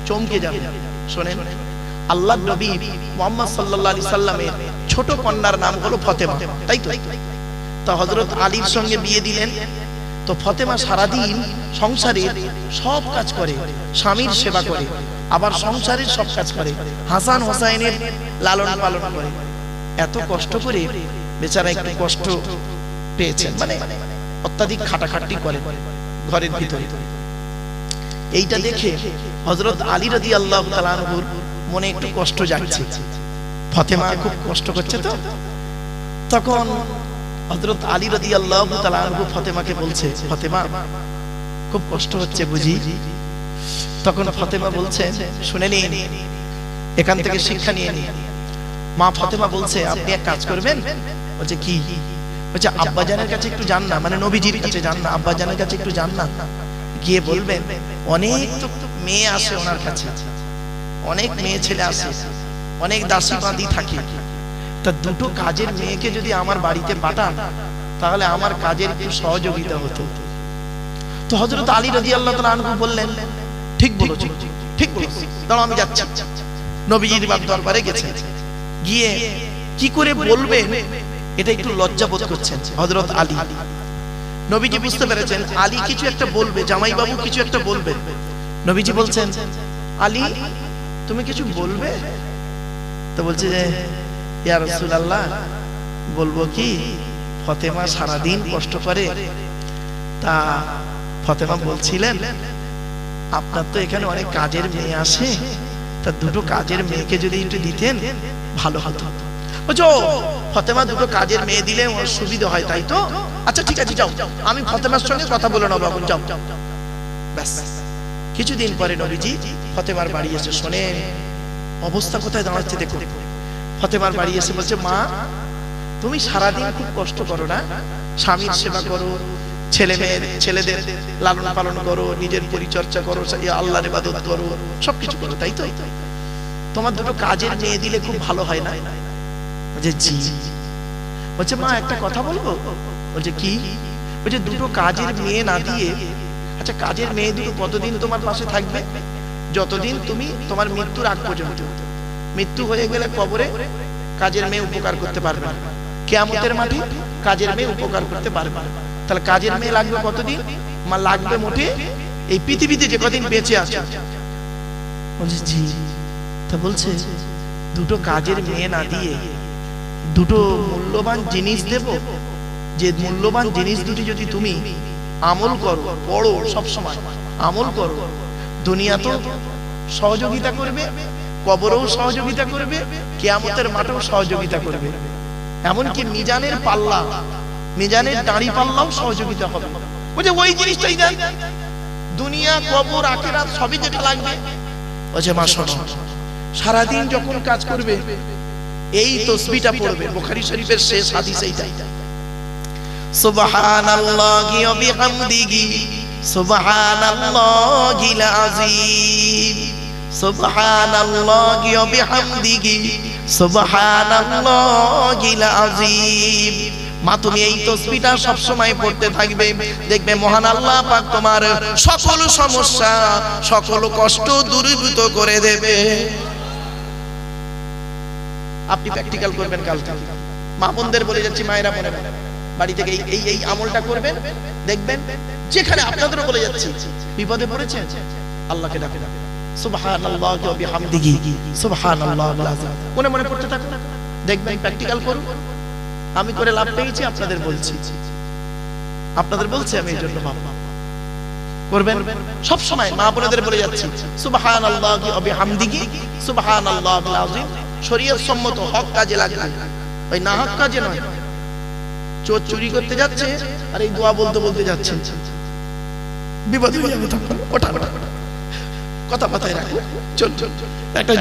চমকে যাবে। শোনেন, আল্লাহর নবী মুহাম্মদ সাল্লাল্লাহু আলাইহি সাল্লামের ছোট কন্যার নাম হলো ফতেমা, তাই তো? তো হযরত আলীর সঙ্গে বিয়ে দিলেন। তো ফতেমা সারাদিন সংসারের সব কাজ করে, স্বামীর সেবা করে, আবার সংসারের সব কাজ করে, হাসান হোসাইনের লালন পালন করে। এত কষ্ট করে বেচারা একটু কষ্ট পেয়েছেন, মানে অত্যাধিক খাটাখাটনি করে ঘরের ভিতরে। এইটা দেখে হযরত আলী রাদিয়াল্লাহু তাআলা আনহুর মনে একটু কষ্ট জাগছে, ফতেমা খুব কষ্ট করছে। তো তখন হযরত আলী রাদিয়াল্লাহু তাআলা আনহু ফতেমাকে বলছে, ফতেমা খুব কষ্ট হচ্ছে বুঝি? তখন ফতেমা বলছে, শুনে নিন, এখান থেকে শিক্ষা নিয়ে নিন। মা ফতেমা বলছে, আপনি এক কাজ করবেন। বলছে কি? বলছে আব্বাজানের কাছে একটু যান না, মানে নবীজির কাছে যান না, আব্বাজানের কাছে একটু যান না, গিয়ে বলবেন অনেক তো মেয়ে আসে ওনার কাছে, অনেক মেয়ে ছেলে আসে, অনেক দাসী বাঁধি থাকে, তা দুটো কাজের মেয়েকে যদি আমার বাড়িতে পাঠান তাহলে আমার কাজের একটু সহযোগিতা হতো। তো হযরত আলী রাদিয়াল্লাহু তাআলা আনহু বললেন, ঠিক বলেছো, ঠিক বলেছো, দাঁড়াও আমি যাচ্ছি। নবীজির দরবারে গেছেন, গিয়ে কি করে বলবেন এটা একটু লজ্জা বোধ করছেন হযরত আলী। নবীজি বুঝতে পেরেছেন আলী কিছু একটা বলবে, জামাইবাবু কিছু একটা বলবে। নবীজি বলছেন, আলী তুমি কিছু বলবে? তো বলছে যে ইয়া রাসূলুল্লাহ, বলবো কি, ফতেমা সারাদিন কষ্ট করে, তা ফতেমা বলছিলেন আপনার তো এখানে অনেক কাজের মেয়ে আসে, তা দুটো কাজের মেয়েকে যদি একটু দিতেন ভালো হতো। বুঝো, ফতেমা দুটো কাজের মেয়ে দিলে ওর সুবিধা হয়, তাই তো? আচ্ছা ঠিক আছে, যাও, আমি ফতেমার সঙ্গে কথা বলে নেবো, এখন যাও। ব্যাস, কিছুদিন পরে নবীজি ফতেমার বাড়ি এসে, শোনেন অবস্থা কোথায় দাঁড়াচ্ছে দেখো। ফতেমার বাড়ি এসে বলছে, মা তুমি সারাদিন খুব কষ্ট করো না, স্বামীর সেবা করো, ছেলেদের লালন পালন করো, নিজের পরিচর্যা করো, আল্লাহর ইবাদত করো, সবকিছু করো, তাই তো? তোমার দুটো কাজের মেয়ে দিলে খুব ভালো হয় না? বলছে জি। বলছে মা একটা কথা বলবো? বলছে কি? বলছে দুটো কাজের মেয়ে না দিয়ে, আচ্ছা কাজের মেয়ে দুটো কতদিন তোমার পাশে থাকবে? যতদিন তুমি তোমার মৃত্যুর আগ পর্যন্ত। মৃত্যু হয়ে গেলে কবরে কাজের মেয়ে উপকার করতে পারবে না, কিয়ামতের মাঠে কাজের মেয়ে উপকার করতে পারবে না। তাহলে কাজের মেয়ে লাগবে কতদিন? মা লাগবে মোটে এই পৃথিবীতে যে কদিন বেঁচে আছে। বলছে জি। তা বলছে দুটো কাজের মেয়ে না দিয়ে দুটো মূল্যবান জিনিস দেব, যে মূল্যবান জিনিস দুটি যদি তুমি আমল করো, পড়ো, সব সময় আমল করো, দুনিয়া তো সহযোগিতা করবে, কবরেও সহযোগিতা করবে, কিয়ামতের মাঠেও সহযোগিতা করবে, এমনকি মিজানের পাল্লা, মিজানের দাঁড়ি পাল্লাও সহযোগিতা হবে। বলছে ওই জিনিসটাই দেন, দুনিয়া কবর আখিরাত সবই যেটা লাগবে। বলছে মা শোনো, সারাদিন যখন কাজ করবে এই তাসবিহটা পড়বে, বুখারী শরীফের শেষ হাদিস এইটাই, সুবহানাল্লাহি ওয়া বিহামদিহি সুবহানাল্লাহিল আযীম, সুবহানাল্লাহি ওয়া বিহামদিহি সুবহানাল্লাহিল আযীম। মা তুমি এই তাসবিহটা সব সময় পড়তে থাকবে, দেখবে মহান আল্লাহ পাক তোমার সকল সমস্যা, সকল কষ্ট দূরীভূত করে দেবে। আপনি প্র্যাকটিক্যাল করবেন কাল থেকে। মা বোনদের বলে যাচ্ছি, মায়েরা মনে বাড়ি থেকে এই আমলটা করবেন, দেখবেন যেখানে, আপনাদেরও বলে যাচ্ছি, বিপদে পড়েছেন আল্লাহকে ডাকেন, সুবহানাল্লাহি ওয়া বিহামদিহি সুবহানাল্লাহিল আযীম, মনে মনে পড়তে থাকুন, দেখবেন প্র্যাকটিক্যাল করুন। আমি করে লাভ পেয়েছি, আপনাদের বলছি, আপনাদের বলছি আমি এই জন্য বাবা করবেন সব সময়। মা বোনদের বলে যাচ্ছি, সুবহানাল্লাহি ওয়া বিহামদিহি সুবহানাল্লাহিল আযীম শরীয়ত সম্মত হক কাজে লাগবে, ওই না হক কাজে নয়। চোর চুরি করতে যাচ্ছে আর এই দোয়া বলতে বলতে যাচ্ছে, বিপদ হয়ে যাবে তখন। ওটা কথা কথায় রাখো। চল চল, একটা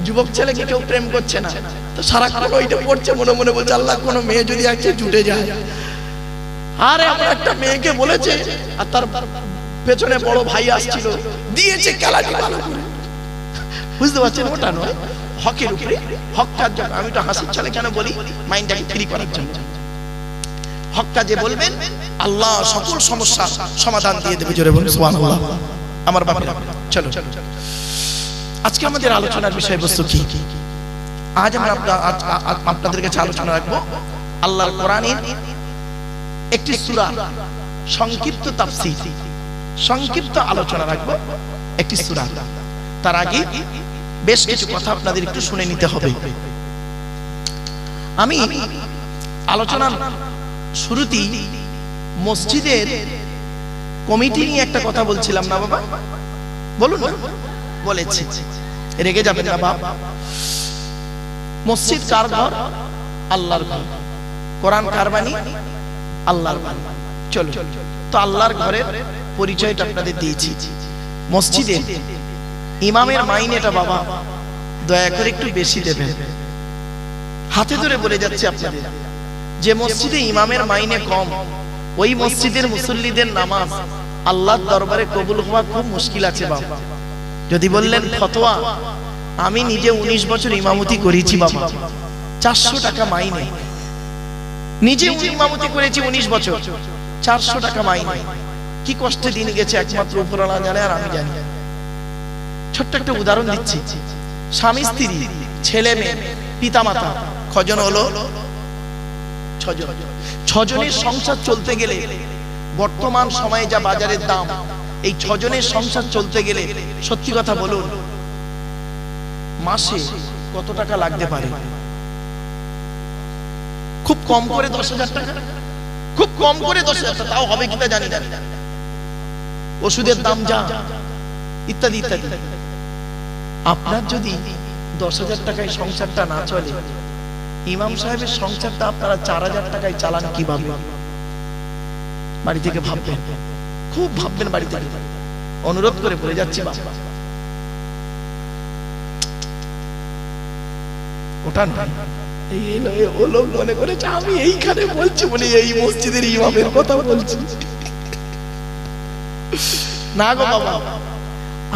যুবক ছেলেকে কেউ প্রেম করছে না, তো সারাক্ষণ ওইটা পড়ছে, মনে মনে বলছে আল্লাহ কোনো মেয়ে যদি আছে জুটে যায়। আরে আমার একটা মেয়েকে বলেছে, আর তার পেছনে বড় ভাই আসছিল, দিয়েছে কেলাটি ভালো করে। বুঝতে পারছেন? ওটা নয়, হকের উপরে, হক কাজ। আমি তো হাসির চলে কেন বলি, মাইন্ডটাকে ফ্রি করার জন্য। হক কাজে বলবেন, আল্লাহ সকল সমস্যার সমাধান দিয়ে দেবে। জোরে বলুন সুবহানাল্লাহ। আমার বাপেরা, চলো আজকে আমাদের আলোচনার বিষয়বস্তু কি? আজ আমরা আপনাদের কাছে আলোচনা রাখবো আল্লাহর কোরআনের একটি সূরা সংক্ষিপ্ত তাফসীর, সংক্ষিপ্ত আলোচনা রাখবো একটি সূরা। তার আগে বেশ কিছু কথা আপনাদের একটু শুনে নিতে হবে। আমি আলোচনার শুরুতেই মসজিদের কমিটি নিয়ে একটা কথা বলছিলাম না বাবা? বলুন না, বলেছি, রেগে যাবেন না বাবা। মসজিদ কার ঘর? আল্লাহর ঘর। কোরআন কার বাণী? আল্লাহর বাণী। চলো, তো আল্লাহর ঘরের পরিচয়টা আপনাদের দিয়েছি। মসজিদে ইমামের মাইনেটা বাবা দয়া করে একটু বেশি দেবেন। হাতে ধরে বলে যাচ্ছে আপনাদের, যে মসজিদে ইমামের মাইনে কম, ওই মসজিদের মুসল্লিদের নামাজ আল্লাহর দরবারে কবুল হওয়া খুব মুশকিল আছে বাবা। যদি বললেন ফতোয়া, আমি নিজে 19 বছর ইমামতি করেছি বাবা, 400 টাকা মাইনে, নিজে ইমামতি করেছি 19 বছর, 400 টাকা মাইনে। কি কষ্টে দিন গেছে একমাত্র উপরওয়ালা জানে, আর আমি জানি। ছোট্ট একটা উদাহরণ দিচ্ছি। স্বামী স্ত্রী, ছেলে মেয়ে, পিতা মাতা কজন হলো? 6 জন। 6 জনের সংসার চলতে গেলে বর্তমান সময়ে যা বাজারের দাম, এই 6 জনের সংসার চলতে গেলে সত্যি কথা বলুন মাসে কত টাকা লাগতে পারে? খুব কম করে 10,000 টাকা, খুব কম করে 10,000 টাকা, তাও হবে কিনা জানি না। ওষুধের দাম যা, ইত্যাদি ইত্যাদি। আপনার যদি 10,000 টাকায় সংসারটা না চলে, ইমাম সাহেবের সংসারটা আপনারা 4,000 টাকায় চালান কিভাবে? বাড়ি থেকে ভাববেন, খুব ভাববেন বাড়ি থেকে। অনুরোধ করে বলে যাচ্ছি বাবা, ওটা নয়, ও লোক মনে করেছে আমি এইখানে বলছি বলে এই মসজিদের ইমামের কথা বলছি। না গো বাবা,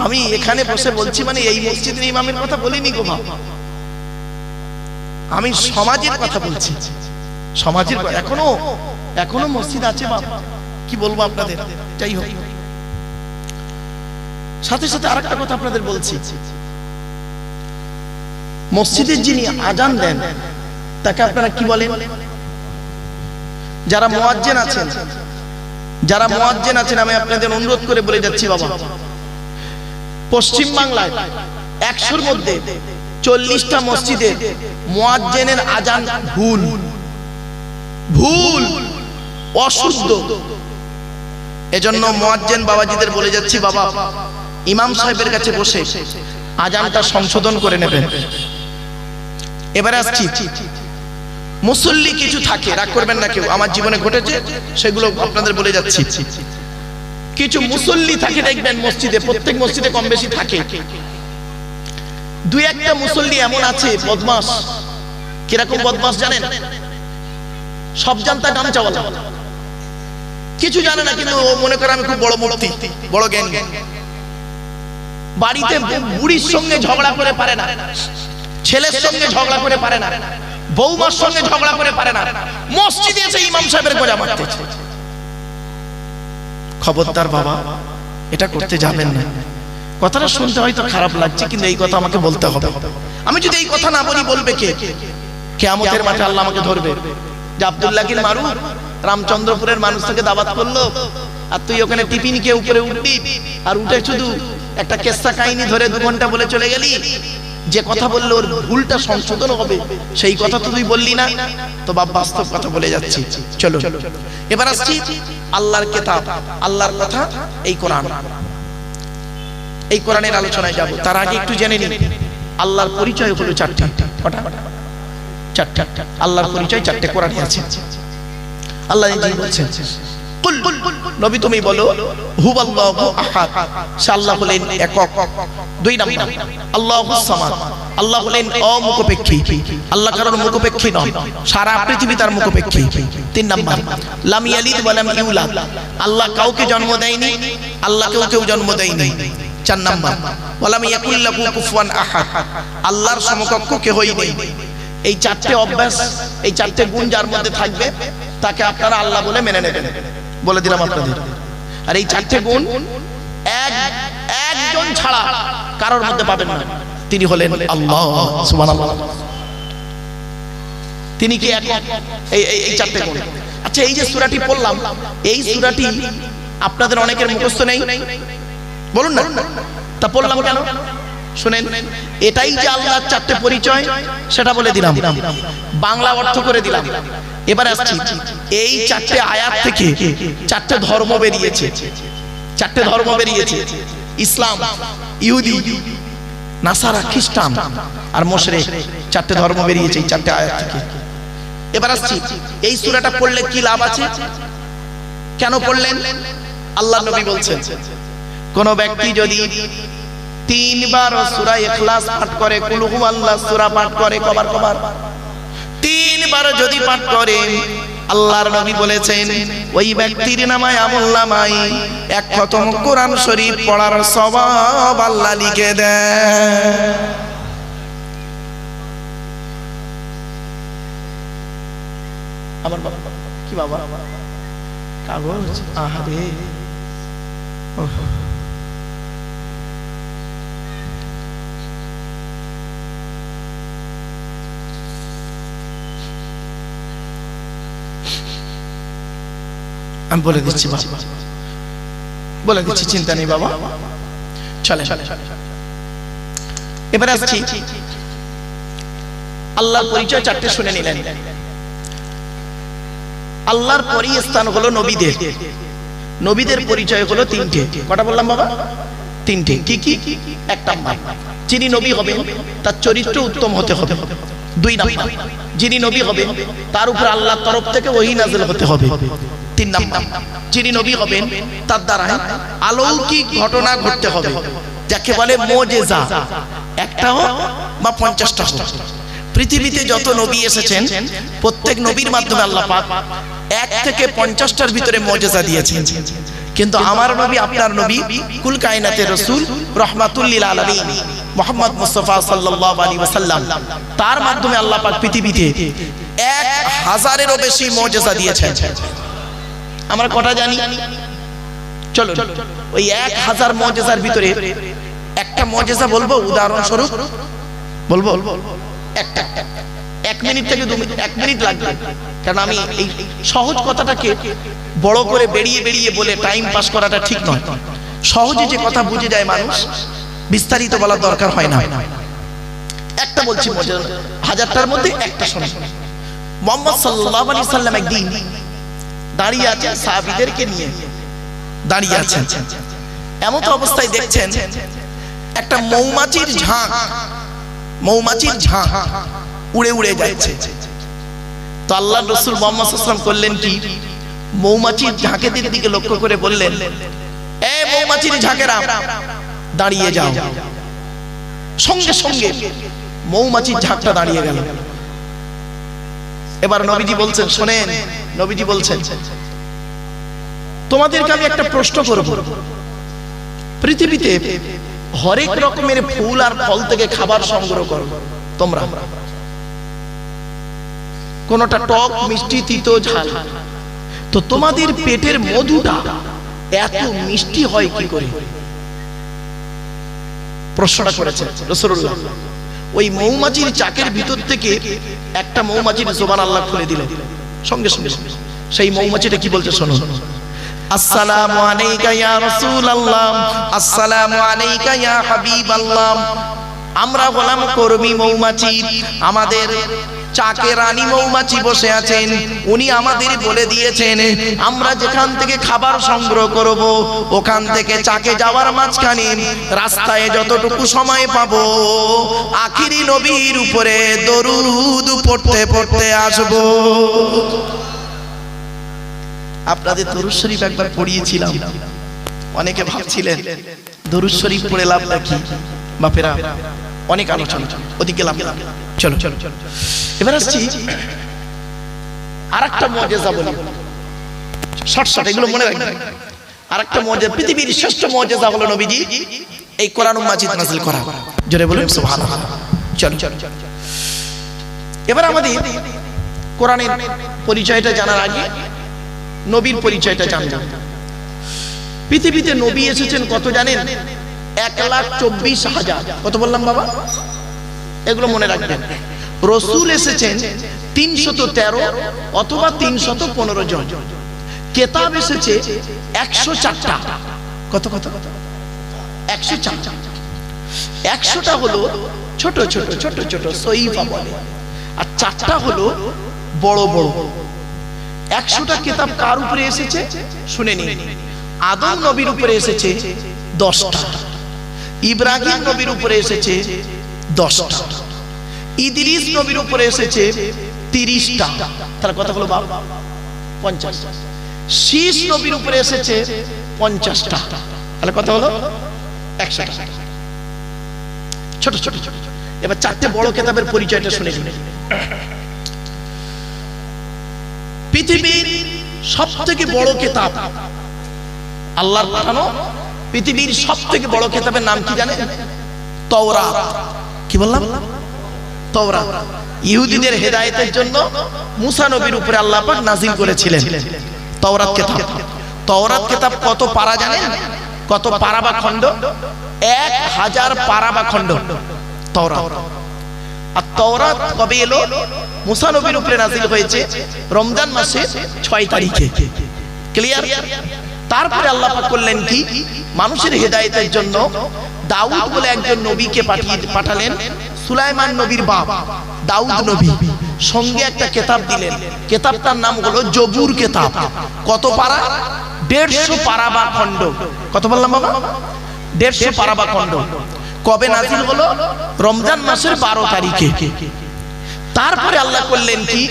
আমি এখানে বসে বলছি মানে এই মসজিদের ইমামের কথা বলিনি গো বাবা, আমি সমাজের কথা বলছি। সমাজের এখনো মসজিদ আছে বাবা, কি বলবো আপনাদের। যাই হোক, সাথে সাথে আরেকটা কথা আপনাদের বলছি। মসজিদের যিনি আজান দেন তাকে আপনারা কি বলেন? যারা মুয়াজ্জিন আছেন, যারা মুয়াজ্জিন আছেন, আমি আপনাদের অনুরোধ করে বলে যাচ্ছি বাবা, পশ্চিম বাংলায় 100-র মধ্যে 40টা মসজিদে মুয়াজ্জিনের আজান ভুল, ভুল, অশুদ্ধ। এজন্য মুয়াজ্জিন বাবাজিদের বলে যাচ্ছি বাবা, ইমাম সাহেবের কাছে বসে আজানটা সংশোধন করে নেবেন। এবারে আসছি, মুসল্লি কিছু থাকে, রাগ করবেন না কেউ, আমার জীবনে ঘটেছে সেগুলো আপনাদের বলে যাচ্ছি। কিছু মুসল্লি থাকে দেখবেন মসজিদে, প্রত্যেক মসজিদে কম বেশি থাকে। 2-1টা মুসল্লি এমন আছে বদমাস। কিরকম বদমাস জানেন? সব জানতা গামচাওয়ালা, কিছু জানে না, কিন্তু ও মনে করে আমি খুব বড় মুফতি, বড় জ্ঞানী। বাড়িতে বুড়ির সঙ্গে ঝগড়া করে পারে না, ছেলের সঙ্গে ঝগড়া করে পারে না, বৌমার সঙ্গে ঝগড়া করে পারে না, মসজিদে এসে ইমাম সাহেবের গোজা মারতেছে। খবরদার বাবা, এটা করতে যাবেন না। কথাটা শুনতে হয়তো খারাপ লাগছে, কিন্তু এই কথা আমাকে বলতে হবে। আমি যদি এই কথা না বলি বলবে কে? কিয়ামতের মাঠে আল্লাহ আমাকে ধরবে যে আব্দুল্লাহকে মারু, রামচন্দ্রপুরের মানুষ থেকে দাওয়াত করলো, আর তুই ওখানে টিফিন খেয়ে উপরে উঠবি, আর উঠে শুধু একটা কেসা কাহিনী ধরে 2 ঘন্টা বলে চলে গেলি। যে কথা বললো ওর ভুলটা সংশোধন হবে, সেই কথা তো তুই বললি না। তো বাপ, বাস্তব কথা বলে যাচ্ছি। চলো এবার আসছি আল্লাহর কিতাব, আল্লাহর কথা, এই কোরআন। এই কোরআনের আলোচনায় যাব। তার আগে একটু জেনে নিন, আল্লাহর পরিচয় হলো 4টি। কটা? 4টা। আল্লাহর পরিচয় 4টে কোরআনে আছে। আল্লাহ নিজেই বলছেন, কুল, নবী তুমি বলো, হুয়াল্লাহু আহাদ, সে আল্লাহ হলেন একক। 2 নাম্বার, আল্লাহুস সামাদ, আল্লাহ হলেন অমুখপেক্ষী, আল্লাহ কারোর মুখপেক্ষী নন, সারা পৃথিবী তার মুখপেক্ষী। 3 নাম্বার, লাম ইয়ালিদ ওয়া লাম ইউলাদ, আল্লাহ কাউকে জন্ম দেয়নি, আল্লাহ কেউ জন্ম দেয়নি। 4 নাম্বার, ওয়া লাম ইয়াকুল লাহু কুফুয়ান আহাদ, আল্লাহর সমকক্ষ কেউই নেই। এই 4টে অভ্যাস, এই 4টে গুণ যার মধ্যে থাকবে তাকে আপনারা আল্লাহ বলে মেনে নেবেন, বলে দিলাম আপনাদের। আর এই 4টে গুণ একজন ছাড়া কারোর মধ্যে পাবেন না, তিনি হলেন আল্লাহ। সুবহানাল্লাহ। তিনি কি এক? এই চারটে গুণ। আচ্ছা, এই যে সূরাটি পড়লাম, এই সূরাটি আপনাদের অনেকের মুখস্থ নেই, বলুন না, তা পড়লাম কেন শুনেন। এটাই যে আল্লাহর চারটে পরিচয়, সেটা বলে দিলাম, বাংলা অর্থ করে দিলাম। এবার আসছি, এই চারটে আয়াত থেকে চারটে ধর্ম বেরিয়েছে, চারটে ধর্ম বেরিয়েছে, ইসলাম, ইহুদি, নাসারা, খ্রিস্টান আর মুশরিক, চারটে ধর্ম বেরিয়েছে এই চারটে আয়াত থেকে। এবার আসছি, এই সূরাটা পড়লে কি লাভ আছে, কেন পড়লেন? আল্লাহ নবী বলছেন, কোন ব্যক্তি যদি 3 বার সূরা ইখলাস পাঠ করে, কুল হুয়াল্লাহ সূরা পাঠ করে, কবার 3 বার যদি পাঠ করে, আল্লাহর নবী বলেছেন ওই ব্যক্তির নামায়, আমলনামায় 1 খতম কোরআন শরীফ পড়ার সওয়াব আল্লাহ লিখে দেয়। আমার বাবা কি বাবা কাগজ, আহারে আমি বলে দিচ্ছি বাবা, বলে দিচ্ছি, চিন্তা নেই বাবা, চলে। এবার আসছি, আল্লাহর পরিচয় চারটে শুনে নিলেন। আল্লাহর পরই স্থান হলো নবীদের, নবীদের পরিচয় হলো 3টে। কটা বললাম বাবা? 3টে। কি কি? 1 নাম্বার, যিনি নবী হবেন তার চরিত্র উত্তম হতে হবে। 2 নাম্বার, যিনি নবী হবেন তার উপর আল্লাহর তরফ থেকে ওহী নাযিল হতে হবে। 3 নাম্বার, যিনি নবী হবেন তার দ্বারা অলৌকিক ঘটনা ঘটতে হবে, যাকে বলে মুজিজা, একটা হোক বা 50টা হোক। পৃথিবীতে যত নবী এসেছেন, প্রত্যেক নবীর মাধ্যমে আল্লাহ পাক 1 থেকে 50টার ভিতরে মুজিজা দিয়েছেন। কিন্তু আমার নবী, আপনার নবী, কুল কায়নাতের রাসূল, রাহমাতুল লিল আলামিন মুহাম্মদ মুস্তাফা সাল্লাল্লাহু আলাইহি ওয়াসাল্লাম, তার মাধ্যমে আল্লাহ পাক পৃথিবীতে 1000-এরও বেশি মুজিজা দিয়েছেন। আমরা কটা জানি? চলো, ওই 1000 মুজিজার ভিতরে একটা মুজিজা বলবো, উদাহরণস্বরূপ বলবো একটা। 1 মিনিট থেকে 2 মিনিট, 1 মিনিট লাগবে, কারণ আমি এই সহজ কথাটাকে বড় করে বেরিয়ে বেরিয়ে বলে টাইম পাস করাটা ঠিক নয়। সহজে যে কথা বুঝে যায় মানুষ, বিস্তারিত বলার দরকার হয় না। একটা বলছি মুজিজা, 1000টার মধ্যে একটা শোনো। মুহাম্মদ সাল্লাল্লাহু আলাইহি সাল্লাম একদিন দাঁড়িয়ে আছেন, সাহাবীদেরকে নিয়ে দাঁড়িয়ে আছেন। এমন অবস্থায় দেখছেন একটা মৌমাছির ঝাঁক, মৌমাছির ঝাঁক উড়ে উড়ে যাচ্ছে। তো আল্লাহর রাসূল মুহাম্মদ সাল্লাল্লাহু আলাইহি ওয়াসাল্লাম করলেন কি, মৌমাছির ঝাঁকের দিকে লক্ষ্য করে বললেন, এ মৌমাছির ঝাঁকেরা দাঁড়িয়ে যাও। সঙ্গে সঙ্গে মৌমাছির ঝাঁকটা দাঁড়িয়ে গেল। এবার নবীজি বলছেন, শোনেন, নবীজি বলছেন, তোমাদেরকে আমি একটা প্রশ্ন করব। পৃথিবীতে হরেক রকমের ফুল আর ফল থেকে খাবার সংগ্রহ করো তোমরা, কোনটা টক, মিষ্টি, তিতো, ঝাল। তো তোমাদের পেটের মধুটা এত মিষ্টি হয় কি করে? প্রশ্নটা করেছেন রাসূলুল্লাহ। ওই মৌমাছির চাকের ভিতর থেকে একটা মৌমাছির সুবহানাল্লাহ খুলে দিল, সঙ্গে সঙ্গে সেই মৌমাছিটা কি বলছে শোনো, আসসালামু আলাইকা ইয়া রাসূলুল্লাহ, আসসালামু আলাইকা ইয়া হাবিবাল্লাহ। আমরা হলাম কর্মী মৌমাছি, আমাদের চাকে রানী মৌমাছি বসে আছেন, উনি আমাদের বলে দিয়েছেন আমরা যেখান থেকে খাবার সংগ্রহ করব, ওখান থেকে চাকে যাওয়ার মাঝখানে রাস্তায় যতটুকু সময় পাবো, আখিরি নবীর উপরে দরুদ পড়তে পড়তে আসব। আপনাদের দরুদ শরীফ একবার পড়িয়েছিলাম, অনেকে ভাবছিলেন দরুদ শরীফ পড়ে লাভটা কি। বাপেরা, অনেক আলোচনা, ওদিকে গেলাম। চলো চলো, এবার আসছি আরেকটা মুজিজা বলি, শর্ট এগুলো মনে রাখবেন। আরেকটা মুজিজা, পৃথিবীর শ্রেষ্ঠ মুজিজা হলো নবীজি এই কোরআন মাজিদ নাযিল করা। জোরে বলুন সুবহানাল্লাহ। চলো, এবার আমাদের কোরআনের পরিচয়টা জানার আগে নবীর পরিচয়টা জানব। পৃথিবীতে নবী এসেছেন কত জানেন? 1,24,000। কত বললাম বাবা? এগুলো মনে রাখবেন। রসুল এসেছেন 313 অথবা 315 জন। কেতাব এসেছে 104টা। কত কত? 104টা। 100টা হলো ছোট ছোট ছোট ছোট সহিফা বলে, আর 4টা হলো বড় বড়। 100টা কিতাব কার উপরে এসেছে শুনে নিন। আদম নবীর উপরে এসেছে 10টা, ইব্রাহিম নবীর উপরে এসেছে 10টা, ইদ্রিস নবীর উপরে এসেছে 30টা। তার কথা হলো বাবা 50। শীষ নবীর উপরে এসেছে 50টা। তাহলে কথা হলো 100টা। ছোট ছোট ছোট। এবার 4টে বড় কিতাবের পরিচয়টা শুনে নিন। পৃথিবীর সবথেকে বড় কিতাব, আল্লাহর পাঠানো পৃথিবীর সবথেকে বড় কিতাবের নাম কি জানেন? তাওরাত। কি বললাম? তাওরাত। ইহুদিদের হেদায়েতের জন্য মুসা নবীর উপরে আল্লাহ পাক নাজিল করেছিলেন তাওরাত কিতাব। তাওরাত কিতাব কত পারা জানেন? কত পারা বা খণ্ড? 1000 পারা বা খণ্ড তাওরাত। আর তাওরাত কবে এলো? মুসা নবীর উপরে নাজিল হয়েছে রমজান মাসে 6 তারিখে। ক্লিয়ার? তারপরে আল্লাহ পাক করলেন কি, মানুষের হেদায়েতের জন্য দাউদ বলে একজন নবীকে পাঠালেন। সুলাইমান নবীর বাপ দাউদ নবী সঙ্গে একটা কিতাব দিলেন। কিতাবটার নাম হলো জবুর কিতাব। কত পারা? 150 পারা বা খণ্ড। কত বললাম বাবা? 150 পারা বা খণ্ড। কবে নাজিল হলো? রমজান মাসের 12 তারিখে। তারপরে আল্লাহ করলেন কি,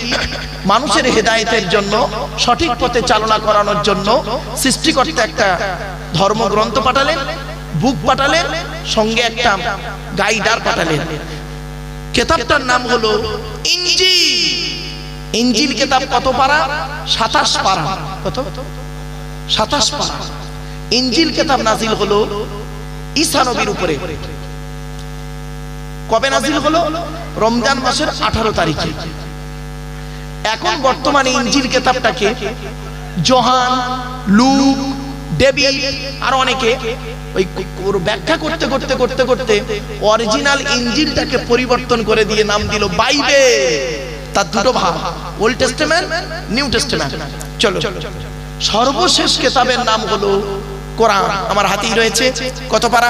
মানুষের হেদায়েতের জন্য, সঠিক পথে চালনা করানোর জন্য সৃষ্টিকর্তা একটা ধর্মগ্রন্থ পাঠালেন, বুক পাঠালেন, সঙ্গে একটা গাইডার পাঠালেন। কিতাবটার নাম হলো ইনজিল। ইনজিল কিতাব কত পারা? 27 পারা। কত? 27 পারা। ইনজিল কিতাব নাজিল হলো ঈসা নবীর উপরে। কবে নাজিল হলো? রমজান মাসের 18 তারিখে। এখন বর্তমানে ইনজিল কিতাবটাকে যোহান, লুক, ডেভিড আর অনেকে ওই ব্যাখ্যা করতে করতে করতে করতে অরিজিনাল ইনজিলটাকে পরিবর্তন করে দিয়ে নাম দিল বাইবেল। তার দুটো ভাগ, ওল্ড টেস্টামেন্ট, নিউ টেস্টামেন্ট। চলো, সর্বশেষ কিতাবের নাম হলো কোরআন। আমার হাতেই রয়েছে। কত পারা?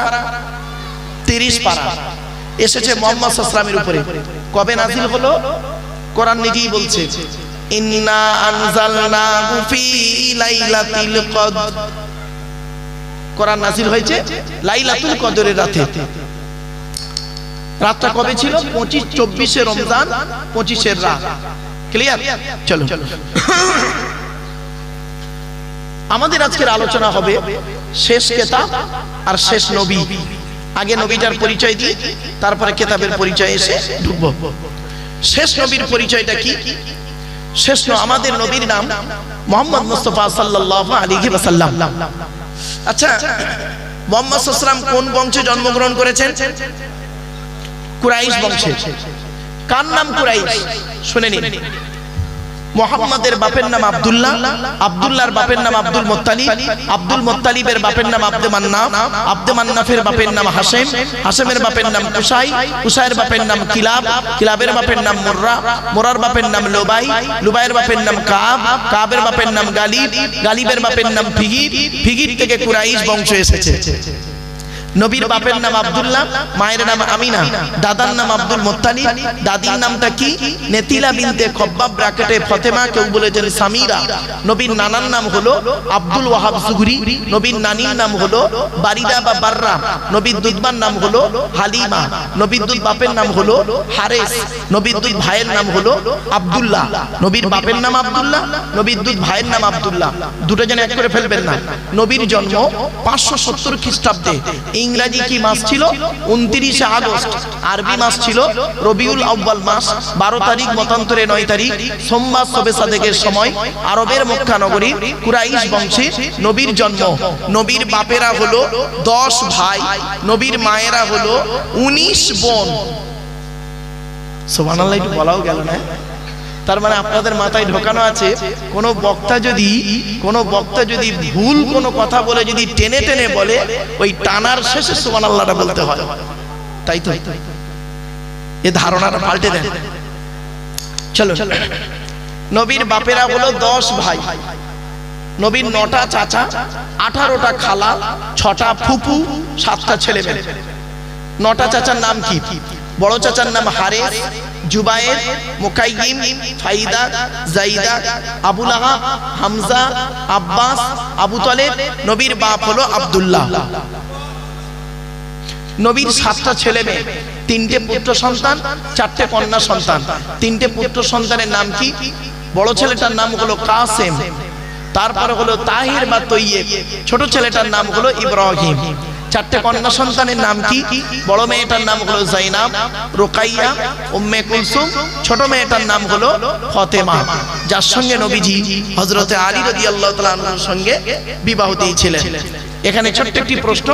30 পারা। এসেছে মুহাম্মদ সাল্লাল্লাহু আলাইহি ওয়াসাল্লামের উপরে। কবে নাজিল হলো? কোরআন নিজেই বলছে, ইন্না আনজালনাহু ফি লাইলাতিল কদর। কোরআন নাজিল হয়েছে লাইলাতুল কদরের রাতে। রাতটা কবে ছিল? 25-24 রমজান, 25 রাত। ক্লিয়ার? চলো, আমাদের আজকের আলোচনা হবে শেষ কিতাব আর শেষ নবী। আগে নবীটার পরিচয় দিই, তারপরে কিতাবের পরিচয় এসে ঢুকবো। শেষ নবীর পরিচয়টা কি? শেষ আমাদের নবীর নাম মুহাম্মদ মুস্তাফা সাল্লাল্লাহু আলাইহি ওয়াসাল্লাম। আচ্ছা, মুহাম্মদ সাল্লাল্লাহু আলাইহি ওয়াসাল্লাম কোন বংশে জন্মগ্রহণ করেছেন? কুরাইশ বংশে। কার নাম কুরাইশ? শুনে নিন। মুহাম্মাদের বাপের নাম আব্দুল্লাহ, আব্দুল্লাহর বাপের নাম আব্দুল মুত্তালিব, আব্দুল মুত্তালিবের বাপের নাম আব্দে মান্নাফ, আব্দে মান্নাফের বাপের নাম হাশেম, হাশেমের বাপের নাম কুসাই, কুসাইয়ের বাপের নাম কিলাব, কিলাবের বাপের নাম মুররা, মুরার বাপের নাম লুবাই, লুবাইয়ের বাপের নাম কাব, কাবের বাপের নাম গালিব, গালিবের বাপের নাম ফিগির, ফিগির থেকে কুরাইশ বংশ এসেছে। নবীর বাপের নাম আব্দুল্লাহ, মায়ের নাম আমিনা, দাদার নাম আব্দুল মুত্তালিব, দাদির নামটা কি? নেতিলা বিনতে খব্বাব ব্র্যাকেটে ফাতেমা, কেউ বলেছেন সামিরা। নবীর নানার নাম হলো আব্দুল ওয়াহাব জুহরি, নবীর নানির নাম হলো বারিদা বা বাররা, নবীর দুধবার নাম হলো হালিমা, নবীর দুধ বাপের নাম হলো হারেস, নবীর দুধ ভাইয়ের নাম হলো আব্দুল্লাহ। নবীর বাপের নাম আব্দুল্লাহ, নবীর দুধ ভাইয়ের নাম আব্দুল্লাহ। দুটো যেন এক করে ফেলবেন না। নবীর জন্ম 570 খ্রিস্টাব্দে। ইংরেজি কি মাস ছিল? 29 আগস্ট। আরবি মাস ছিল রবিউল আউয়াল মাস। 12 তারিখ মতান্তরে 9 তারিখ সোমবার শবে সাদেকের সময় আরবের মক্কা নগরী কুরাইশ বংশে নবীর জন্ম। নবীর বাপেরা হলো 10 ভাই, নবীর মায়েরা হলো 19 বোন। সুবহানাল্লাহ, একটু বলাও গেল না? তার মানে আপনাদের মাথায় ঢোকানো আছে কোন বক্তা যদি ভুল কোনো কথা বলে যদি টেনে টেনে বলে, ওই টানার শেষে সুবহানাল্লাহটা বলতে হয়, তাই তো? এই ধারণাটা পাল্টে দেন। চলো, নবীর বাপেরা হলো 10 ভাই, নবীর 9টা চাচা, 18টা খালা, 6টা ফুফু, 7টা ছেলে মেয়ে। 9টা চাচার নাম কি? বড় চাচার নাম হারেস, জুবায়ের, মুকাইয়িম, ফাইদা, জাইদা, আবু লাহাব, হামজা, আব্বাস, আবু তালেব। নবীর বাপ হলো আব্দুল্লাহ। নবীর 7টা ছেলে মেয়ে, 3টে পুত্র সন্তান, 4টে কন্যা সন্তান। 3টে পুত্র সন্তানের নাম কি? বড় ছেলেটার নাম হলো কাসেম, তারপরে হলো তাহির বা তৈয়ব, ছোট ছেলেটার নাম হলো ইব্রাহিম। 4টে কন্যা সন্তানের নাম কি? বড় মেয়েটার নাম হলো জাইনাব, রুকাইয়া, উম্মে কুলসুম, ছোট মেয়েটার নাম হলো ফাতেমা, যার সঙ্গে নবীজি হযরতে আলী রাদিয়াল্লাহু তাআলা আনহুর সঙ্গে বিবাহ দিয়েছিলেন। এখানে ছোট্ট একটি প্রশ্ন,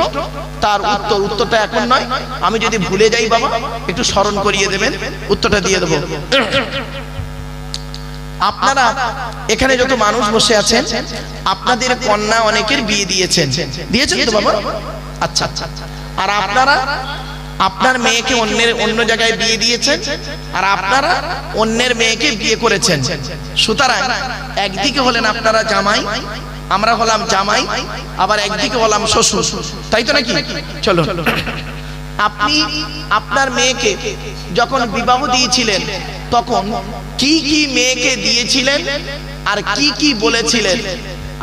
তার উত্তরটা এখন নয়, আমি যদি ভুলে যাই বাবা একটু স্মরণ করিয়ে দেবেন, উত্তরটা দিয়ে দেব। আপনারা এখানে যত মানুষ বসে আছেন, আপনাদের কন্যা অনেকের বিয়ে দিয়েছেন তো বাবা? আচ্ছা, আর আপনারা আপনার মেয়েকে অন্য জায়গায় বিয়ে দিয়েছেন, আর আপনারা অন্যের মেয়েকে বিয়ে করেছেন। সুতরাং একদিকে হলেন আপনারা জামাই, আমরা হলাম জামাই, আবার একদিকে হলাম শ্বশুর, তাই তো নাকি? চলো, আপনি আপনার মেয়েকে যখন বিবাহ দিয়েছিলেন তখন কি কি মেয়েকে দিয়েছিলেন আর কি কি বলেছিলেন?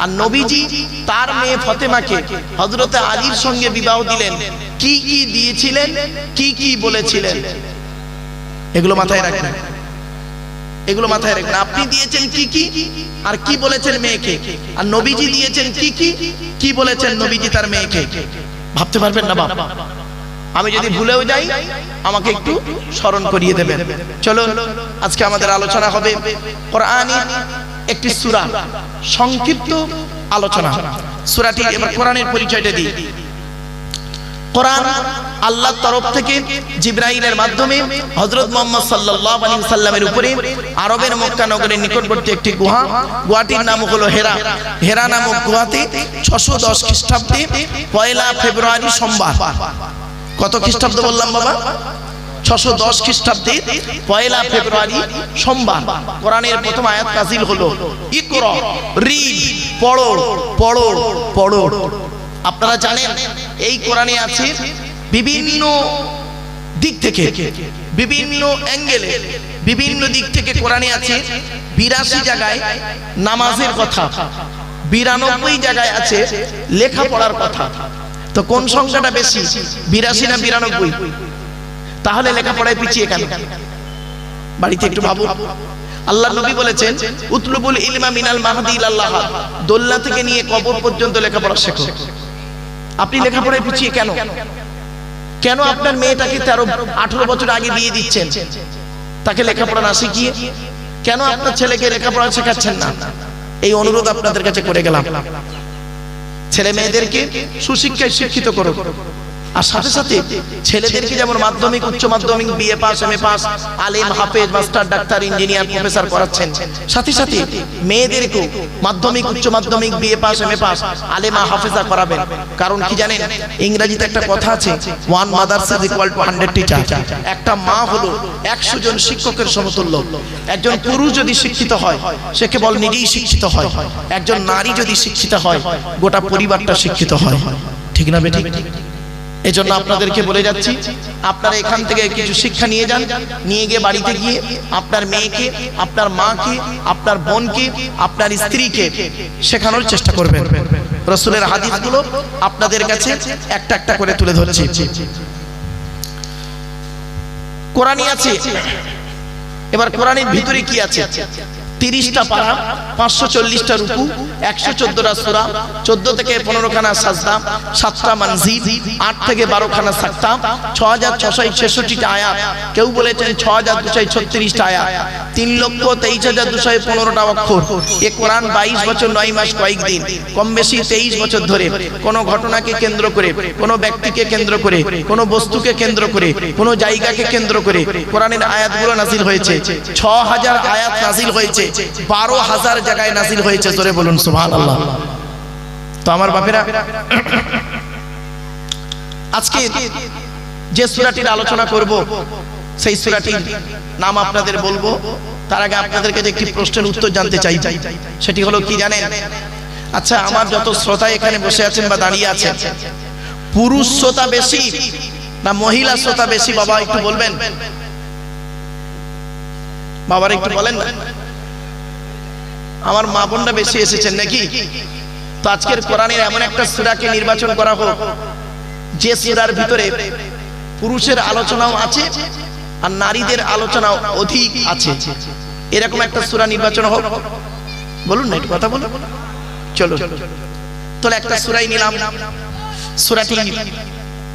আর নবীজি তার মেয়ে ফাতেমাকে হযরতে আলীর সঙ্গে বিবাহ দিলেন, কি কি দিয়েছিলেন, কি কি বলেছিলেন? এগুলো মাথায় রাখবেন, এগুলো মাথায় রাখবেন। আপনি দিয়েছেন কি কি আর কি বলেছেন মেয়েকে, আর নবীজি দিয়েছেন কি কি, কি বলেছেন নবীজি তার মেয়েকে। ভাবতে পারবেন না বাবা? আমি যদি ভুলেও যাই আমাকে একটু স্মরণ করিয়ে দেবেন। চলো, আজকে আমাদের আলোচনা হবে কোরআনের একটি সূরা, সংক্ষিপ্ত আলোচনা। সূরাটি, এবার কোরআনের পরিচয়টা দিই। কোরআন আল্লাহর তরফ থেকে জিবরাইলের মাধ্যমে হযরত মুহাম্মদ সাল্লাল্লাহু আলাইহি ওয়াসাল্লামের উপরে আরবের মক্কা নগরের নিকটবর্তী একটি গুহাটির নাম হলো হেরা। হেরা নামক গুহাতে 610 খ্রিস্টাব্দে 1 ফেব্রুয়ারি সোমবার, কত খ্রিস্টাব্দ বললাম বাবা? 610 খ্রিস্টাব্দে 1 ফেব্রুয়ারি সোমবার কোরআনের প্রথম আয়াত নাযিল হলো, ইকরা, রিড, পড়ো পড়ো পড়ো। আপনারা জানেন এই কোরআনে আছে বিভিন্ন দিক থেকে, বিভিন্ন অ্যাঙ্গেলে, বিভিন্ন দিক থেকে কোরআনে আছে 82 জায়গায় নামাজের কথা, 92 জায়গায় আছে লেখাপড়ার কথা। তো কোন সংখ্যাটা বেশি, 82 না 92? তাহলে লেখাপড়ায় পিছিয়ে কেন? বাড়িতে একটু ভাবুন। আল্লাহ নবী বলেছেন, উতলুবুল ইলমা মিনাল মাহদি ইলাল লাহাদ, দোলনা থেকে নিয়ে কবর পর্যন্ত লেখাপড়া শেখো। আপনি লেখাপড়ায় পিছিয়ে কেন? কেন আপনার মেয়েটাকে 18 বছর আগে বিয়ে দিচ্ছেন, তাকে লেখাপড়া না শিখিয়ে? কেন আপনার ছেলেকে লেখাপড়া শেখাচ্ছেন না? এই অনুরোধ আপনাদের কাছে করে গেলাম। ছেলে মেয়েদেরকে সুশিক্ষায় শিক্ষিত করো, আর সাথে সাথে ছেলেদেরকে যেমন মাধ্যমিক, উচ্চ মাধ্যমিক, বিএ পাস, এমএ পাস, আলেম, হাফেজ, মাস্টার, ডাক্তার, ইঞ্জিনিয়ার, প্রফেসর করাচ্ছেন, সাথে সাথে মেয়েদেরকে মাধ্যমিক, উচ্চ মাধ্যমিক, বিএ পাস, এমএ পাস, আলেমা, হাফেজা করাবেন। কারণ কি জানেন, ইংরেজিতে একটা কথা আছে, one mother's is equal to 100 teacher. একটা মা হলো 100 জন শিক্ষকের সমতুল্য। একজন পুরুষ যদি শিক্ষিত হয় সে কেবল নিজেই শিক্ষিত হয়, একজন নারী যদি শিক্ষিত হয় গোটা পরিবারটা শিক্ষিত হয়। ঠিক না বেঠিক? এজন্য আপনাদেরকে বলে যাচ্ছি, আপনারা এখান থেকে কিছু শিক্ষা নিয়ে যান, নিয়ে গিয়ে বাড়িতে গিয়ে আপনার মেয়েকে, আপনার মাকে, আপনার বোনকে, আপনার স্ত্রীকে শেখানোর চেষ্টা করবেন। রাসূলের হাদিসগুলো আপনাদের কাছে একটা একটা করে তুলে ধরছি। কোরআনই আছে, এবার কোরআনের ভিতরে কি আছে 30টা পারা, 540টা রুকু, 114টা সূরা, 14 থেকে 15 খানা সাজদা, 7টা মানজিল, 8 থেকে 12 খানা সাক্তা, 6666টা আয়াত, কেউ বলেছেন 6236টা আয়াত, 3,23,215টা অক্ষর। এই কোরআন 22 বছর 9 মাস কয়েকদিন, কম বেশি 23 বছর ধরে কোন ঘটনাকে কেন্দ্র করে, কোন ব্যক্তিকে কেন্দ্র করে, কোন বস্তুকে কেন্দ্র করে, কোন জায়গাকে কেন্দ্র করে কোরআনের আয়াতগুলো নাজিল হয়েছে। 6000 আয়াত নাজিল হয়েছে, 12,000 জায়গায় নাজিল হয়েছে। জোরে বলুন সুবহানাল্লাহ। তো আমার বাপেরা, আজকে যে সূরাটির আলোচনা করব সেই সূরাটির নাম আপনাদের বলবো। তার আগে আপনাদেরকে যে একটি প্রশ্নের উত্তর জানতে চাই, সেটি হলো কি জানেন? আচ্ছা, আমার যত শ্রোতা এখানে বসে আছেন বা দাঁড়িয়ে আছেন, পুরুষ শ্রোতা বেশি না মহিলা শ্রোতা বেশি? বাবা একটু বলবেন, বাবার একটু বলেন না। আমার মা বোনরা বেশি এসেছেন নাকি? তো আজকের কোরআনের এমন একটা সূরাকে নির্বাচন করা হোক যে সূরার ভিতরে পুরুষের আলোচনাও আছে আর নারীদের আলোচনাও অধিক আছে, এরকম একটা সূরা নির্বাচন হোক। বলুন না, একটু কথা বলুন। চলো তাহলে একটা সূরাই নিলাম। সূরাটি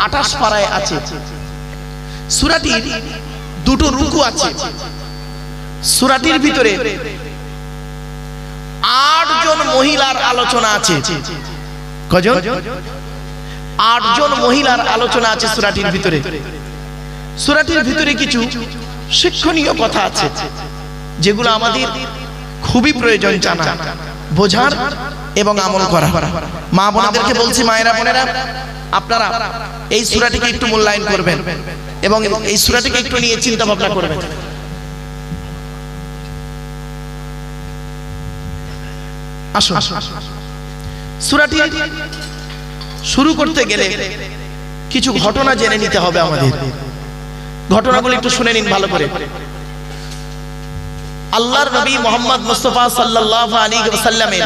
28 পারায় আছে। সূরাটির দুটো রুকু আছে। সূরাটির ভিতরে 8 জন মহিলার আলোচনা আছে। কজন? 8 জন মহিলার আলোচনা আছে সূরাটির ভিতরে। সূরাটির ভিতরে কিছু শিক্ষণীয় কথা আছে যেগুলো আমাদের খুবই প্রয়োজন জানা, বোঝার এবং আমল করা। মা বোনেদেরকে বলছি, মায়েরা বোনেরা, আপনারা এই সূরাটিকে একটু মূল্যায়ন করবেন এবং এই সূরাটিকে একটু নিয়ে চিন্তা ভাবনা করবেন। আসুন, সূরাটি শুরু করতে গেলে কিছু ঘটনা জেনে নিতে হবে আমাদের। ঘটনাগুলো একটু শুনে নিন ভালো করে। আল্লাহর নবী মুহাম্মদ মুস্তাফা সাল্লাল্লাহু আলাইহি ওয়াসাল্লামের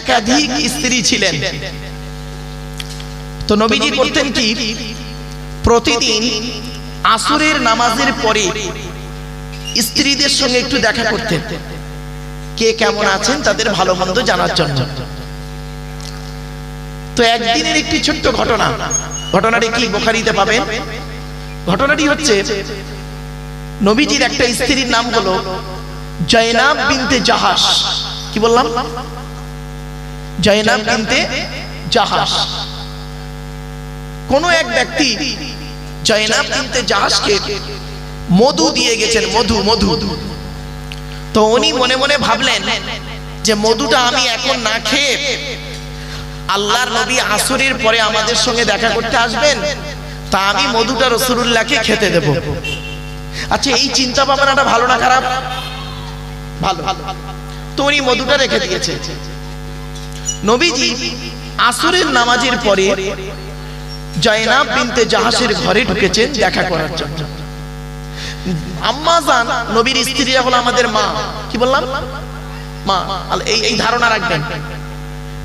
একাধিক স্ত্রী ছিলেন। তো নবীজি করতেন কি, প্রতিদিন আসরের নামাজের পরে স্ত্রীদের সঙ্গে একটু দেখা করতেন, কে কেমন আছেন তাদের ভালো মন্দ জানার জন্য। তো একদিনের একটি ছোট্ট ঘটনা, ঘটনাটি কি বুখারীতে পাবেন। ঘটনাটি হচ্ছে, নবীজির একটা স্ত্রীর নাম হলো জায়নাব বিনতে জাহাশ। কি বললাম? জায়নাব বিনতে জাহাশ। কোন এক ব্যক্তি জায়নাব বিনতে জাহাশকে মধু দিয়ে গেছেন, মধু। তো উনি মনে মনে ভাবলেন যে মধুটা আমি এখন না খেয়ে আল্লাহর নবী আসরের পরে আমাদের সঙ্গে দেখা করতে আসবেন, তা আমি মধুটা রাসূলুল্লাহকে খেতে দেব। আচ্ছা, এই চিন্তা ভাবনাটা ভালো না খারাপ? ভালো। তো উনি মধুটা রেখে দিয়েছে। নবীজি আসরের নামাজের পরে জায়নাব বিনতে জাহাশের ঘরে ঢুকেছেন দেখা করার জন্য। আম্মা জান, নবীর স্ত্রীরা হলো আমাদের মা। কি বললাম? মা। এই ধারণা রাখবেন।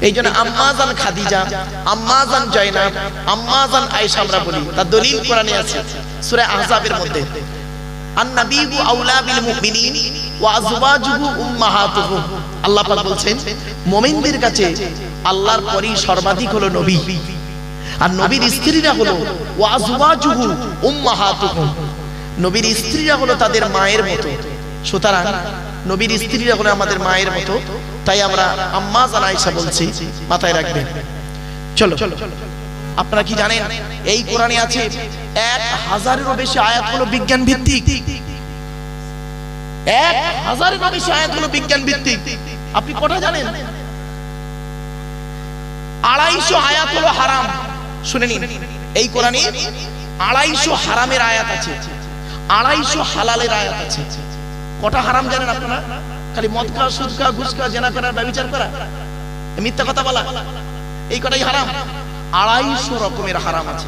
এই জন্য আম্মা জান খাদিজা, আম্মা জান জায়নাব, আম্মা জান আয়েশা আমরা বলি। তার দলিল কোরআনে আছে সূরা আহজাবের মধ্যে। আন-নাবিয়্যু আওলা বিল মুমিনিন ওয়া আজওয়াজুহু উম্মাহাতুহুম। আল্লাহ পাক বলছেন, মুমিনদের কাছে আল্লাহর পরই সর্বাধিক হলো নবী, আর নবীর স্ত্রীরা হলো ওয়া আজওয়াজুহু উম্মাহাতুহুম। নবীর স্ত্রীরা হলো তাদের মায়ের মতো। সুতরাং নবীর স্ত্রীরা হলো আমাদের মায়ের মতো, তাই আমরা আম্মা জান আয়েশা বলছি, মাথায় রাখবেন। চলো, আপনারা কি জানেন এই কোরআনে আছে 1000-এরও বেশি আয়াত হলো বিজ্ঞান ভিত্তিক। 1000-এরও বেশি আয়াত হলো বিজ্ঞান ভিত্তিক। আপনি কটা জানেন? 250 আয়াত হলো হারাম। শুনে নিন, এই কোরআনে 250 হারামের আয়াত আছে, 250 হালালের আয়াত আছে। কটা হারাম জানেন আপনারা? খালি মদ খাওয়া, সুদ খাওয়া, ঘুষ খাওয়া, জেনা করা, ব্যভিচার করা, মিথ্যা কথা বলা, এই কটাই হারাম। 250 রকমের হারাম আছে।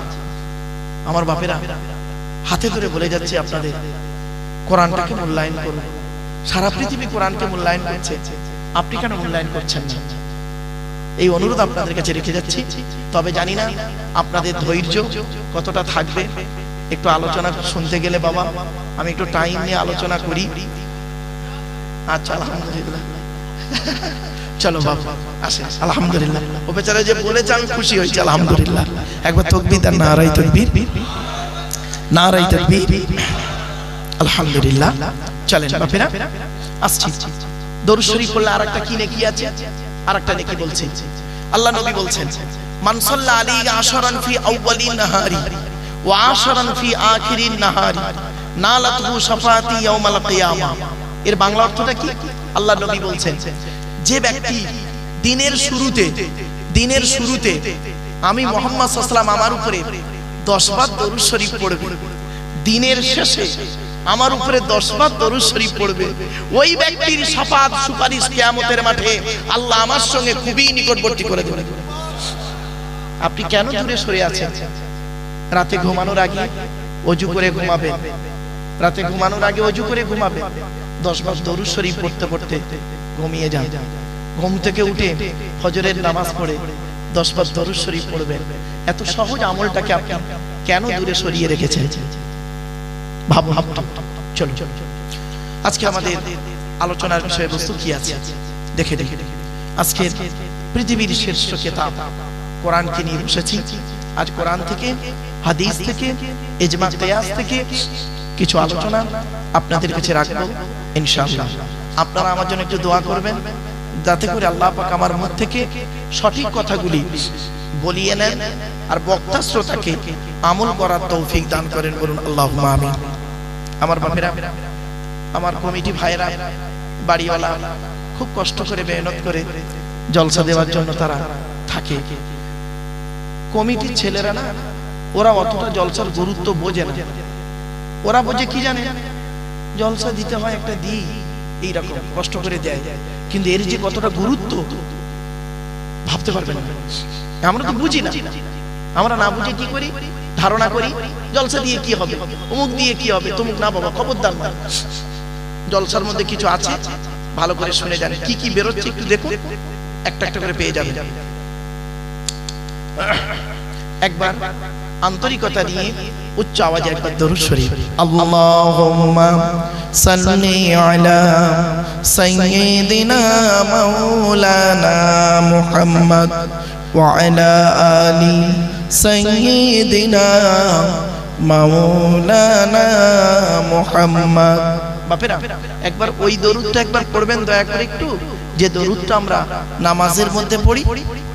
আমার বাপেরা, হাতে ধরে বলে যাচ্ছে আপনাদের, কোরআনটাকে মূল্যায়ন করুন। সারা পৃথিবী কোরআনকে মূল্যায়ন করছে, আপনি কেন মূল্যায়ন করছেন না? এই অনুরোধ আপনাদের কাছে রেখে যাচ্ছি। তবে জানি না আপনাদের ধৈর্য কতটা থাকবে। একটু আলোচনা শুনতে গেলে বাবা, আমি একটু টাইম নিয়ে আলোচনা করি। আচ্ছা আলহামদুলিল্লাহ, চলো বাবা আসেন। আলহামদুলিল্লাহ, ও বেচারা যে বলেছে আমি খুশি হয়েছি, আলহামদুলিল্লাহ। একবার তাকবীর আর নারায়ে তাকবীর, নারায়ে তাকবীর, আলহামদুলিল্লাহ। চলেন বাপেরা আসছি। দরুদ শরীফ পড়লে আরেকটা কি নেকি আছে, আরেকটা নেকি বলছে আল্লাহ নবী বলছেন, মান সাল্লা আলাইহি আশরান ফি আউয়ালিন নাহারি ওয়া আশরান ফি আখিরিন নাহারি নালাতহু শাফাআতি ইয়াউমাল কিয়ামা। এর বাংলা অর্থটা কি? আল্লাহ নবী বলছেন, যে ব্যক্তি দিনের শুরুতে আমি মুহাম্মদ সাল্লাল্লাহু আলাইহি ওয়াসাল্লাম আমার উপরে 10 বার দরুদ শরীফ পড়বে, দিনের শেষে আমার উপরে 10 বার দরুদ শরীফ পড়বে, ওই ব্যক্তির শাফাআত সুপারিশ কিয়ামতের মাঠে আল্লাহ আমার সঙ্গে খুবই নিকটবর্তী করে দেবে। আপনি কেন দূরে সরে আছেন? রাতে ঘুমানোর আগে ওযু করে ঘুমাবেন, রাতে ঘুমানোর আগে ওযু করে ঘুমাবেন, 10 বার দরুদ শরীফ পড়তে পড়তে ঘুমিয়ে যান। ঘুম থেকে উঠে ফজরের নামাজ পড়ে 10 বার দরুদ শরীফ পড়বেন। এত সহজ আমলটাকে আপনি কেন দূরে সরিয়ে রেখেছেন? ভাবুন। চলো আজকে আমাদের আলোচনার বিষয়বস্তু কি আছে দেখে আজকে পৃথিবীর শ্রেষ্ঠ কিতাব কোরআনকে নিয়ে বসেছি। আজ কোরআন থেকে, হাদিস থেকে, ইজমা কিয়াস থেকে কিছু আলোচনা আপনাদের কাছে রাখবো ইনশাআল্লাহ। আপনারা আমার জন্য একটু দোয়া করবেন, যাতে করে আল্লাহ পাক আমার মুখ থেকে সঠিক কথাগুলি বলিয়ে নেন আর বক্তা শ্রোতাকে আমল করার তৌফিক দান করেন, বলুন আল্লাহুম্মা আমিন। আমার বাপেরা, আমার কমিটি ভাইরা, বাড়িওয়ালা খুব কষ্ট করে মেহনত করে জলসা দেওয়ার জন্য তারা থাকে। কমিটির ছেলেরা না, ওরা অতটা জলসার গুরুত্ব বোঝে না। ওরা বোঝে কি জানে, জলসা দিতে হয় একটা দিই, এইরকম কষ্ট করে দেয়, কিন্তু এর যে কতটা গুরুত্ব ভাবতে পারবেন না। আমরা তো বুঝি না, আমরা না বুঝে কি করি, ধারণা করি জলসা দিয়ে কি হবে, অমুক দিয়ে কি হবে, তমুক। না বাবা, খবরদার না। জলসার মধ্যে কিছু আছে, ভালো করে শুনে যান। কি কি বেরোচ্ছে একটু দেখুন, একটা একটা করে পেয়ে যাবেন। একবার আন্তরিকতা নিয়ে উচ্চ আওয়াজে একবার দরুদ শরীফ। আল্লাহুম্মা সাল্লি আলা সাইয়্যিদিনা মাওলানা মুহাম্মদ ওয়া আলা আলি সাইয়্যিদিনা মাওলানা মুহাম্মদ। বাপেরা, একবার ওই দরুদটা একবার পড়বেন দয়া করে একটু। যে দরুদটা আমরা নামাজের মধ্যে পড়ি,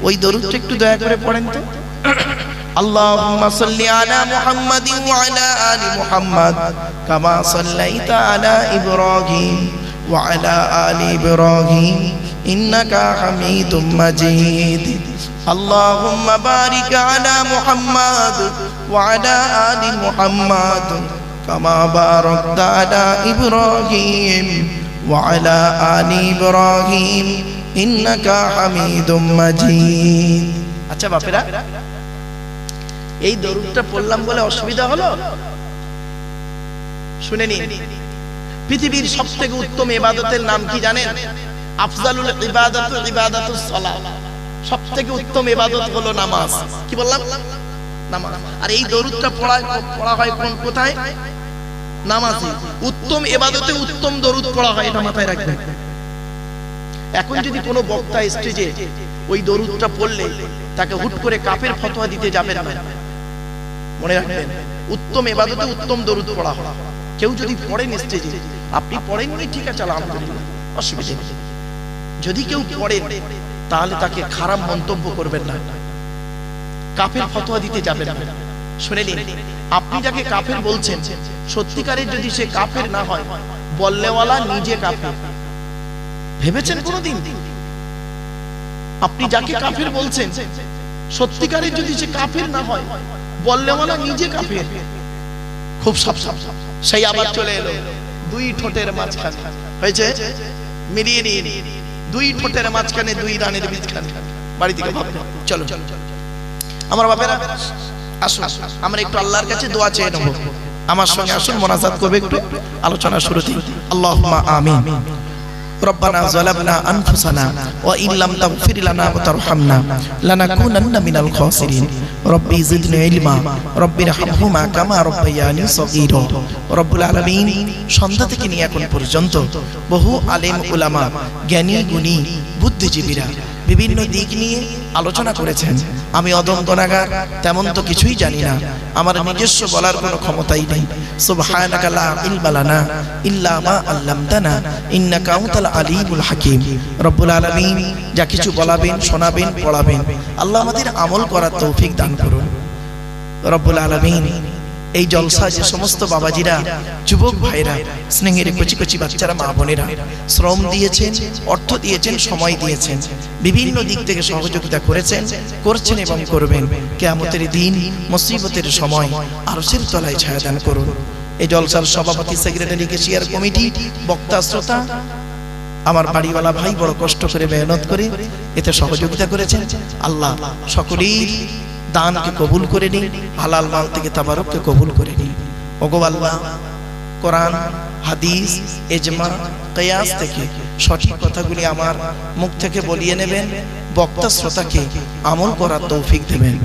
ওই দরুদটা একটু দয়া করে পড়েন তো। আল্লাহুম্মা সাল্লি আলা মুহাম্মাদিন ওয়া আলা আলি মুহাম্মাদ কামা সাল্লাইতা আলা ইব্রাহিম ওয়া আলা আলি ইব্রাহিম ইন্নাকা হামিদুম মাজিদ। আল্লাহুম্মা বারিক আলা মুহাম্মাদ ওয়া আলা আলি মুহাম্মাদ কামা বারাকতা আলা ইব্রাহিম ওয়া আলা আলি ইব্রাহিম ইন্নাকা হামিদুম মাজিদ। আচ্ছা বাপেরা, এই দরুদটা পড়লাম বলে অসুবিধা হলো? শুনে নিন, পৃথিবীর সবথেকে উত্তম ইবাদতের নাম কি জানেন? আফজালুল ইবাদাতু ইবাদাতুস সালাহ। সবথেকে উত্তম ইবাদত হলো নামাজ। কি বললাম? নামাজ। আর এই দরুদটা পড়া হয় কোথায়? নামাজে। উত্তম ইবাদতে উত্তম দরুদ পড়া হয়, এটা মাথায় রাখবেন। এখন যদি কোনো বক্তা স্টেজে ওই দরুদটা পড়লে তাকে হুট করে কাফের ফতোয়া দিতে যাবেন না। মনে রাখবেন, উত্তম ইবাদতে উত্তম দরুদ পড়া হয়। কেউ যদি পড়েন স্টেজে, আপনি পড়েননি ঠিক আছে, আলহামদুলিল্লাহ, অসুবিধা নেই। যদি কেউ পড়েন তাহলে তাকে খারাপ মন্তব্য করবেন না, কাফের ফতোয়া দিতে যাবেন না। শুনে নিন, আপনি যাকে কাফের বলছেন, সত্যিকারের যদি সে কাফের না হয়, বললেওয়ালা নিজে কাফের। ভেবেছেন কোনদিন? আপনি যাকে কাফের বলছেন, সত্যিকারের যদি সে কাফের না হয়, বললেওয়ালা নিজে কাফের। খুব সাবধান। সেই আবার চলে এলো দুই ঠোঁটের মাঝখানে, হয়েছে মিলিয়ে নিন, দুই ঠোঁটের মাঝখানে দুই রানের বীজখানে। বাড়ি থেকে ভাববেন। চলো আমার বাপেরা, আসুন আমরা একটু আল্লাহর কাছে দোয়া চেয়ে নেব। আমার সঙ্গে আসুন, মোনাজাত করবে একটু আলোচনা শুরুতে। আল্লাহুম্মা আমিন। ربنا ظلمنا أنفسنا وإن لم تغفر لنا وترحمنا لنكونن من الخاسرين ربي زدني علما ربي ارحمهما كما ربياني صغيرا রব্বুল আলামিন সন্ধ্যা থেকে নিয়ে এখন পর্যন্ত বহু আলেম উলামা জ্ঞানী গুণী বুদ্ধিজীবীরা বিভিন্ন দিক নিয়ে আলোচনা করেছেন। আমি অদম গুনাহগার, তেমন তো কিছুই জানি না, আমার নিজস্ব বলার কোনো ক্ষমতাই নেই। সুবহানাকা লা ইলমা লানা ইল্লা মা আল্লামতানা ইন্নাকা আনতাল আলিমুল হাকীম। রব্বুল আলামিন যা কিছু বলাবেন, শোনাবেন, পড়াবেন, আল্লাহ আমাদের আমল করার তৌফিক দান করুন। রব্বুল আলামিন এই জলসা যে সমস্ত বাবাজিরা, যুবক ভাইরা, স্নেহের কচি কচি বাচ্চারা, মা বোনেরা শ্রম দিয়েছেন, অর্থ দিয়েছেন, সময় দিয়েছেন, বিভিন্ন দিক থেকে সহযোগিতা করেছেন, করছেন এবং করবেন, কিয়ামতের দিন মুসিবতের সময় আরশের তলায় ছায়াদান করুন। এই জলসার সভাপতি, সেক্রেটারি, কেশিয়ার কমিটি, বক্তা, শ্রোতা, আমার বাড়িওয়ালা ভাই বড় কষ্ট করে মেহনত করে এতে সহযোগিতা করেছেন। আল্লাহ সকলের দানকে কবুল করে নিন, হালাল মাল থেকে তাবারককে কবুল করে নিন। ওগো আল্লাহ, কোরআন, হাদিস, ইজমা, কিয়াস থেকে সঠিক কথাগুলি আমার মুখ থেকে বলিয়ে নেবেন, বক্তা শ্রোতাকে আমল করার তৌফিক দেবেন।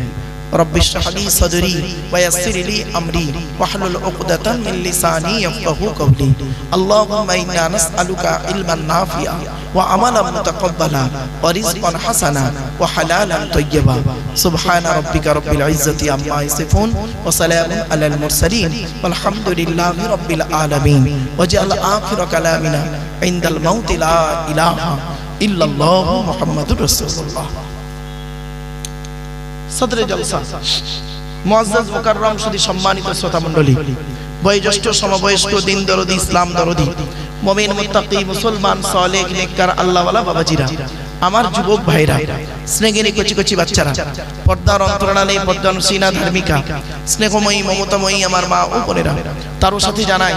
রব্বি ইশরাহ লি সাদরি ওয়া ইয়াসসির লি আমরি ওয়াহলুল উকদাতাম মিন লিসানি ইয়াফকাহু কওলি। আল্লাহুম্মা ইন্না নাসআলুকা ইলমান নাফিআ ওয়া আমালান মুতাকাব্বালা ওয়া রিজকান হাসানা ওয়া হালালান তাইয়্যিবা। সুবহানা রাব্বিকা রাব্বিল ইজ্জাতি আম্মা ইয়াসিফুন ওয়া সালামুন আলাল মুরসালিন ওয়ালহামদুলিল্লাহি রাব্বিল আলামিন। ওয়াজআল আখিরা কালামিনা ইনদাল মাউতি লা ইলাহা ইল্লাল্লাহু মুহাম্মাদুর রাসূলুল্লাহ। সদরে জলসা মুআজ্জাজ মুকাররম সুধী সম্মানিত শ্রোতা মণ্ডলী, বয়োজ্যেষ্ঠ, সমবয়স্ক, দিন দরদি, ইসলাম দরদি, মুমিন, মুত্তাকি, মুসলমান, সালেহ, নেককার, আল্লাহওয়ালা বাবাজিরা, আমার যুবক ভাইরা, স্নেহের কচি কচি বাচ্চারা, পর্দার অন্তরালে পর্দানসীনা ধার্মিকা, স্নেহময়ী, মমতাময়ী আমার মা ও বোনেরা, তারও সাথে জানাই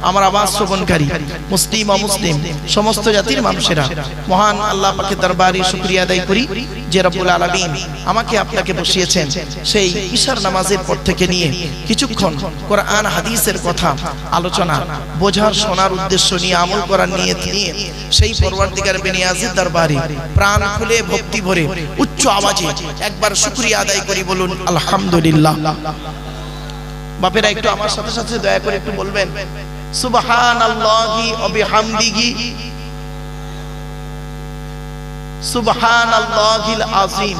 আমার আওয়াজ শ্রবণকারী মুসলিম অমুসলিম সমস্ত জাতির মানুষেরা, মহান আল্লাহ পাকের দরবারে শুকরিয়া আদায় করি যে রব্বুল আলামিন আমাকে আপনাকে বসিয়েছেন সেই ইশার নামাজের পর থেকে নিয়ে কিছুক্ষণ কোরআন হাদিসের কথা আলোচনা, বোঝার, শোনার উদ্দেশ্য নিয়ে, আমল করার নিয়ত নিয়ে সেই পরওয়ারদিগার বেনিয়াজের দরবারে প্রাণ খুলে ভক্তি ভরে উচ্চ আওয়াজে একবার শুকরিয়া আদায় করি, বলুন আলহামদুলিল্লাহ। বাপেরা একটু আমার সাথে সাথে দয়া করে একটু বলবেন সুবহানাল্লাহি ওয়া বিহামদিহি সুবহানাল্লাহিল আযীম।